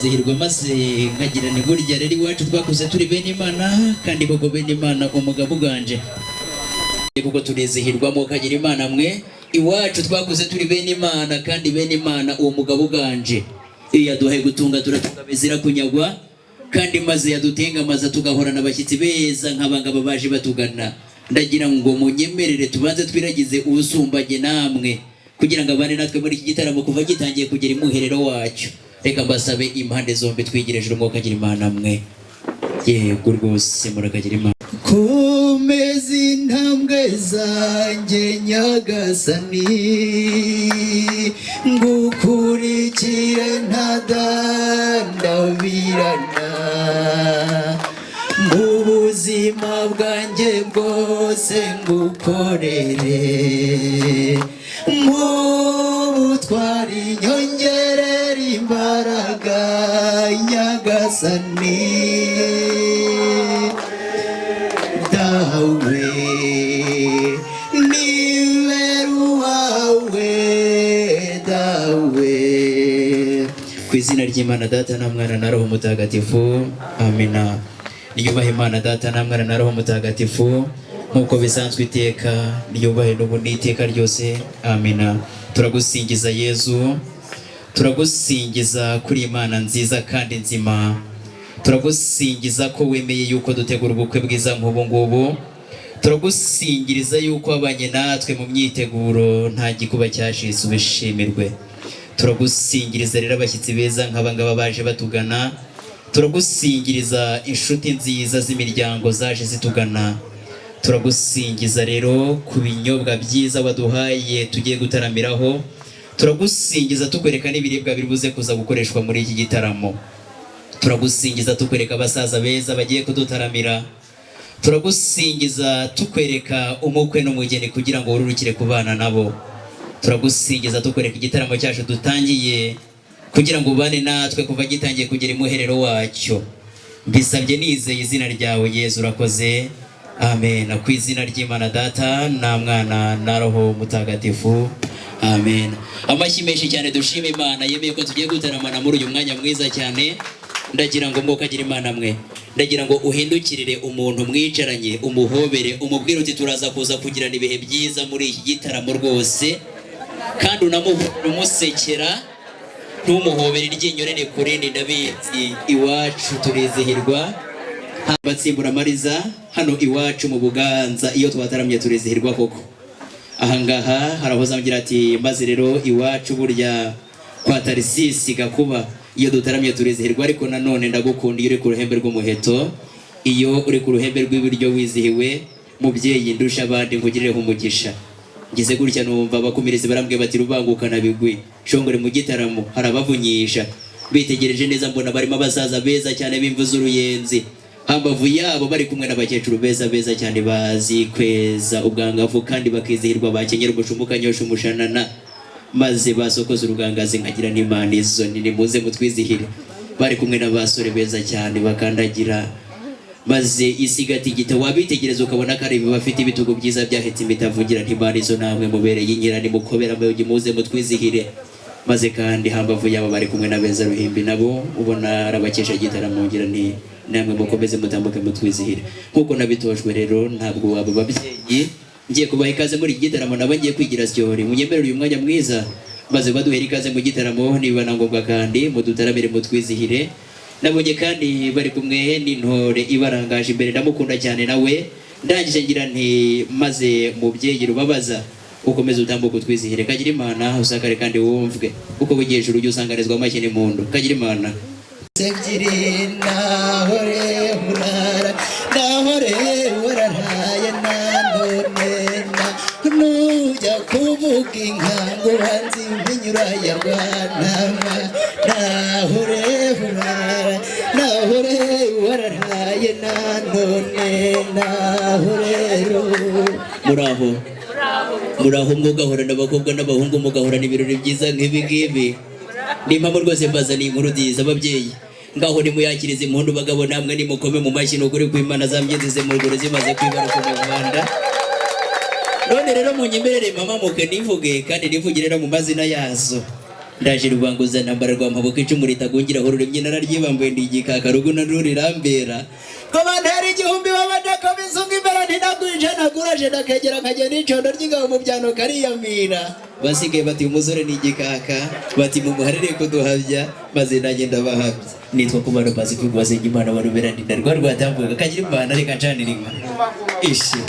zihirwa maze nkagira ni burya rero iwacu twakuze turi bene Imana kandi koko bene Imana umugabo uganje kuko turizihirwamo kagira Imana mwe iwacu twakuze turi bene Imana kandi bene Imana uwo mugabo uganje iyo yaduhaye gutunga turatunga bizira kunyagwa kandi maze yadutenga maze tugahorana abashyitsi beza nk'abangaba baje batugana ndagira ngo munyemerere tubanze twiragize ubusumbage namwe kugira ngo abane natwe muri iki gitaramo kuva gitangiye kugera imuherero wacyo. Reka mbasabe impande zombi twigireje umwuka agira Imana mwe yego rwose murakagira Imana. Komeza intambwe zanjye nyagasani ngukurikire ntadandabirana mu buzima bwanjye bwose ngukorere mu butwari nyongerera imbaraga nyagasani dawe niberu wawe dawe ku izina ry'Imana Data na Mwana na Roho Mutagatifu amina. Niyubahe Imana Data na Mwana na Roho Mutagatifu nkuko bisanzwe iteka niyubahe n'ubu n'iteka ryose amina. Turagusingiza Yezu, turagusingiza kuri Imana nziza kandi nzima, turagusingiza ko wemeye yuko dutegura ubukwe bwiza nk'ubu ngubu, turagusingiriza yuko wabanye natwe mu myiteguro nta gikuba cyashitse ubishimirwe. Turagusingiriza rero abashyitsi beza nk'abangaba baje batugana, turagusingiriza inshuti nziza z'imiryango zaje zitugana, turagusingiza rero ku binyobwa byiza waduhaye tugiye gutaramiraho, turagusingiza tukwereka n'ibiribwa biri buze kuza gukoreshwa muri iki gitaramo, turagusingiza tukwereka abasaza beza bagiye kudutaramira, turagusingiza tukwereka umukwe n'umugeni kugira ngo ururukire kubana nabo, turagusingiza tukwereka igitaramo cyacu dutangiye kugira ngo ubane natwe kuva gitangiye kugera imuherero wacyo. Mbisabye nizeye izina ryawe Yezu urakoze amen. Ku izina ry'Imana Data na Mwana na Roho Mutagatifu amen. Amashyi menshi cyane dushima Imana yemeye ko tugiye gutaramana muri uyu mwanya mwiza cyane. Ndagira ngo mwokagira Imana mwe, ndagira ngo uhindukirire umuntu mwicaranye umuhobere umubwire uti turaza kuza kugirana ibihe byiza muri iki gitaramo rwose, kandi unumusekera ntumuhobere iryinyo rene kurindi ndabizi iwacu turizihirwa batsimbura mariza hano iwacu mu Buganza iyo twataramye turizihirwa koko. Ahangaha harahoza ngira ati maze rero iwacu burya kwa Tarisisi Gakuba iyo dutaramye turizihirwa, ariko nanone ndagukunda iyo uri ku ruhembe rw'umuheto, iyo uri ku ruhembe rw'ibiryo wizihiwe mubyeyi ndusha abandi nkugirireho umugisha. Ngize gutya numva abakumirizi barambwiye bati rubangukana bigwi shongore mu gitaramo harabavunyisha, bitegereje neza mbona barimo abasaza beza cyane bimvuza uruyenzi, hambavu yabo bari kumwe n'abakecuru beza beza cyane bazi kweza ubwangavu kandi bakizihirwa bakenyera ubushumuka nyosha umushanana maze basokoza urugangazi nkagira n'Imana izo nini muze mutwizihire, bari kumwe n'abasore beza cyane bakandagira maze isigati gita wabitegereza ukabona ko ari bafite ibitugu byiza byahetse imitavugira n'Imana izo namwe mubereye inyirani mukobera muyogi muze mutwizihire, maze kandi hambavu yabo bari kumwe n'abeza ruhimbi nabo ubona arabakesha gitaramo ngira ni namwe mukomeze mutambuke mutwizihire nkuko nabitojwe. Rero ntabwo wabo babyeyi ngiye kubaha ikaze muri iki gitaramo, nabo ngiye kwigira syori munyemerere uyu mwanya mwiza maze baduhere ikaze mu gitaramo niba na ngombwa kandi mudutaramire mutwizihire. Nabonye kandi bari kumwe n'intore ibarangaje imbere ndamukunda cyane nawe, ndangije ngira nti maze mubyeyi rubabaza ukomeze utambuke utwizihire. Kagira Imana usakare kandi wumvwe uko bugiye hejuru ujye usanganizwa amashyi n'impundu. Kagira Imana sebyiri nahore urara nahore uraraye nanonena nujya kuvuga inkango hanze ibinyura ya Rwanda nahore urara nahore uraraye nanonena nahore muraho mugahorana abakobwa n'abahungu mugahorana ibirori byiza nk'ibi ngibi. Ni impamvu rwose mbazaniye inkuru nziza ababyeyi ngaho nimuyakirize impundu bagabo namwe nimukome mu mashyi n'ukuri kw'Imana zambyinzize mu ruguru zimaze kwibaruka mu Rwanda. None rero munyemerere mama muke nivuge kandi nivugire no mu mazina yazo. ndaje rubanguza nambara rwa maboko icumu ritagungira ho ruremye nararyibambuye ndigikaka ruguna rurirambera ko bantera igihumbi babadako bisunga imbere ntinagwije naguraje nakegera nkajya n'icondo ry'ingabo mu byano kariyamira basigaye bati umusore n'igikaka bati mumuharire kuduhabya maze nanjye ndabahabya nitwa Kumaro Pacifique wasenga Imana warubera ndinda rwa rwatambuka kagira Imana reka ncanira inka ishi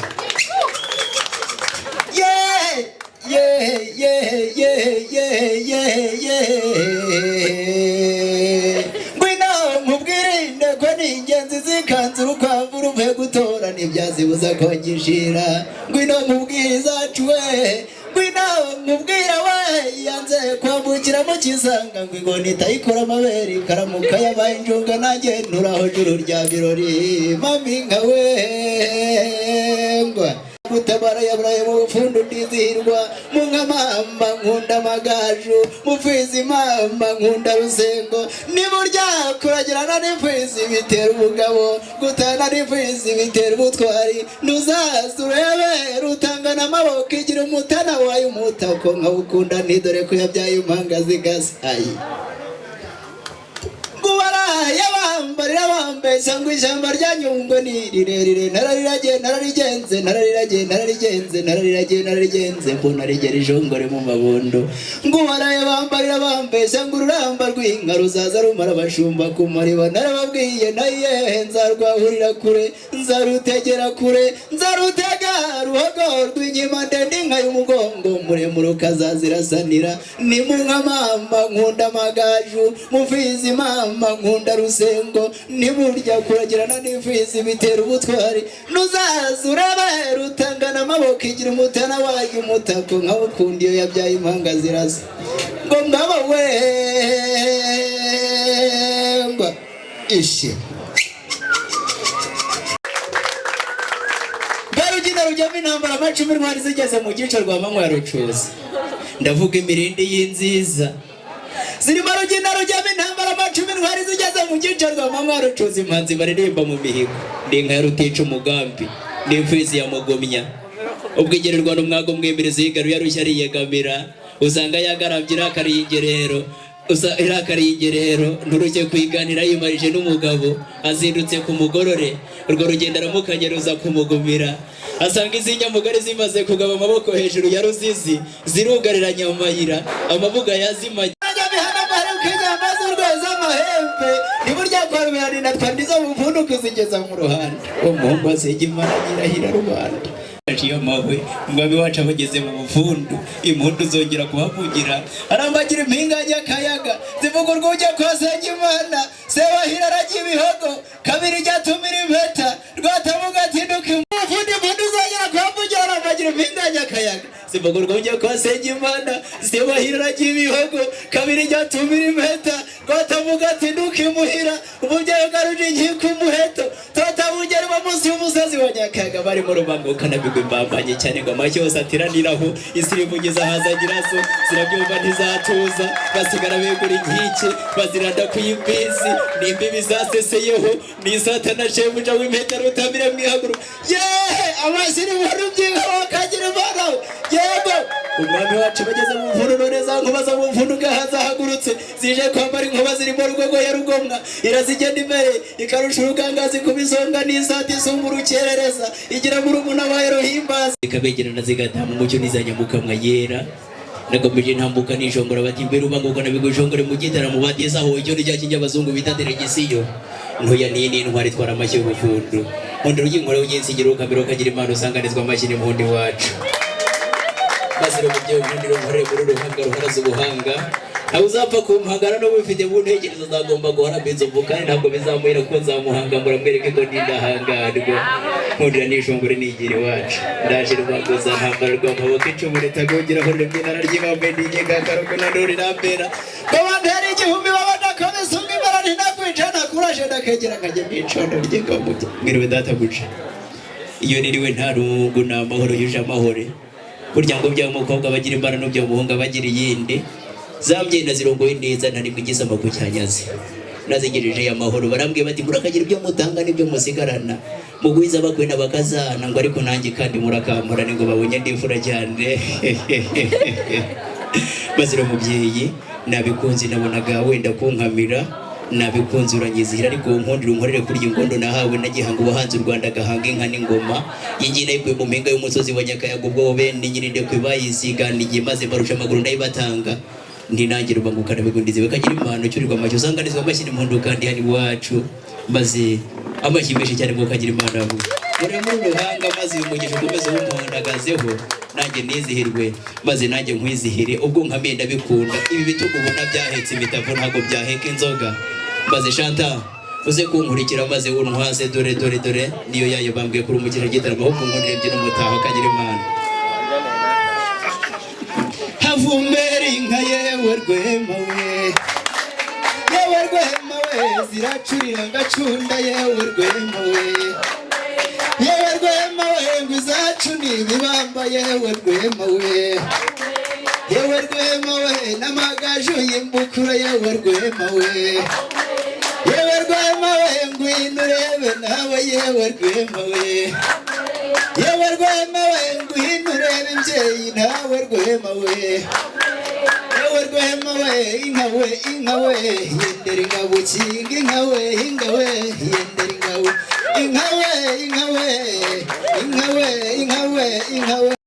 ngwino nkubwirinde ko n'ingenzi zikanze urukwavu ruvuye gutora ntibyazibuza kongishira ngwino nkubwiriza cuwe ngwino nkubwira we yanze kwambukira mu kisanga ngo ingoni itayikora amabere ikaramuka yabaye injunga nanjye nturaho juru rya birori mami nka we ngwa gutabara yaburaye mu bufundu ndizihirwa mu nka mama nkunda amagaju mupfizi mama nkunda rusengo niburya kuragirana n'imfizi bitera ubugabo gutana n'imfizi bitera ubutwari ntuzaze urebe rutangana amaboko igira umutana wayo umutako nkawukunda ntidore ko yabyaye impanga zigasaye yabambarira bambeshya ngo ishyamba rya Nyungwe ni rirerire nararigenze mbona rigera ijongore mu mabondo ngo baraye bambarira bambeshya ngo ururamba rw'inka ruzaza rumara abashumba ku mariba narababwiye naye nzarwahurira kure nzarutegera kure nzarutega ruhogo rw'inyuma ndende inka y'umugongo muremure ukazazirasanira ni mu nka mama nkunda amagaju mupfizi mama nkunda rusengo niburya kuragirana n'imfizi bitera ubutwari nuzaza urebe rutangana amaboko igira umutana wayo umutako nkawukunda iyo yabyaye impanga zirasa ngo ngaba we ngwa ishi barugina rujyamo intambara amacumi intwari zigeze mu gice rwa manywa ya rucuzi ndavuga imirindi y'inziza zirimo rugina rujyamo intambara amacumi intwari zigeze mu gice rwa manywa ya rucuzi impanzi baririmba mu mihigo ndinka ya rutica umugambi n'imfizi ya mugomya ubwigererwa n'umwago mwemberezi yigaruye arushya ariyegamira usanga yagarambye irakariye ingerero nturuke kwiganira yimarije n'umugabo azindutse ku mugorore urwo rugendo aramukanyeruza kumugumira asanga izi nyamugari zimaze kugaba amaboko hejuru ya ruzizi zirugariranya amayira amabuga yazimanye niburya kwa rubanda natwandiza mu mpundu kuzigeza mu ruhande umuhungu asenge Imana nyirahira rubanda iyo mawe umwami wacu abageze mu bufundu impundu zongera kuhavugira arambagira impinga y'akayaga zivuga urwujya kwa Nsengimana Sebahira aragiye ibihogo kabiri ryatumira impeta rwatamuga atinduka umufundi impundu zongera kuhavugira arambagira impinga y'akayaga zivuga urwujya kwa Nsengimana Sebahira aragiye ibihogo kabiri ryatumira impeta rwatamuga atinduka imuhira umubyeyi ugaruje inkiko umuheto totabugera munsi y'umusozi wa Nyakayaga bari mu rubanguka nabigwe mbambanye cyane ngo amashyi yose atiraniraho isirimugiza hazagiraso zirabyumva ntizatuza basigara begura inkike baziranda kuyimbizi n'imbibi zaseseyeho n'isatana shebuja w'impeta rutamire mwihaguru yehe amashiri mu byinka wakagira Imana yego umwami wacu bageze mu mvururu neza nkubaza mu mvundu gahazahagurutse zije kwambara inkuba zirimo rugogo ya rugomwa irazigenda imbere ikarusha urugangazi ku bisonga n'isati isumba urukerereza igira mu rumuna wa Elohimbazi ikabegerana zigataha mu mucyo n'izanyamukamwa yera nagomeje ntambuka nishongora bati mbere ubanguka nabigujongore mu gitaramo batezaho icyo rya kinyabazungu bita delegisiyo ntoya nini intwari twara amashyi y'ubufundu mundi ruginkore ugensigiro ukamero kagira Imana usanganizwa amashyi n'impundi wacu basire mu byo nkundiro nkore muri ruhanga ruharaza ubuhanga aho uzapfa kumpangara no bifite mu ntekerezo zagomba guhora mbizo mvukane ntabwo bizamuhira kuko nzamuhanga muramwereke ko nindahangarwa nkundira nishongore nigire wacu ndaje rwagoza ntambara rw'amaboko icumu ritagongera ho rimwe nararyibambe ndigega karoko na ndori rambera babantera igihumbi babona ko bisunga Imana ntinakwijana kuraje ndakegera nkajye mwicondo ryega muti ngiriwe data guca iyo niriwe nta rungu n'amahoro yuje amahore burya ngo by'umukobwa bagira imbaraga by'umuhungu bagira iyindi zambyenda zirongoye neza nari kugisa amaku cyanyaze nazigejeje amahoro barambwiye bati murakagira ibyo mutanga n'ibyo musigarana mugwiza bakwena bakazana ngo ariko nanjye kandi murakamura ngo babonye ndifura cyane bazira umubyeyi nabikunze nabonaga wenda kunkamira nabikunze uranyizihira ariko nkundira unkorere kurya ingondo nahawe nagihango ubuhanzi u Rwanda gahanga inka n'ingoma yingina yikuye mu mpinga y'umusozi wa Nyakayaga ubwo bene nyirinde kwe bayisiganiye maze barusha amaguru ndayibatanga ntinangire ubangukana bigundize bakagira impano cyurirwa amashyo usanganizwa amashyi n'impundu kandi hani wacu maze amashyi menshi cyane ngo kagira impano abo uri muri ruhanga maze uyu mugisha ukomeze w'umuhandagazeho nanjye nizihirwe maze nanjye nkwizihire ubwo nkamiye ndabikunda ibi bitugu ubona byahetse imitavu ntago byaheka inzoga maze Shanta uze kunkurikira maze untwaze dore niyo yayo bambwiye kuri umugisha gitaramo ahubwo nkonere byo n'umutaho kagira impano havumbera inka yewe Rwema we ziracurira ngacunda yewe Rwema we nguzacu nibibamba yewe Rwema we n'amagaju y'imbukura yewe Rwema we ngwino urebe nawe yewe Rwema we ngwino urebe imbyeyi nawe Rwema we inka we yendera ingabo kinga inka we yendera ingabo inka we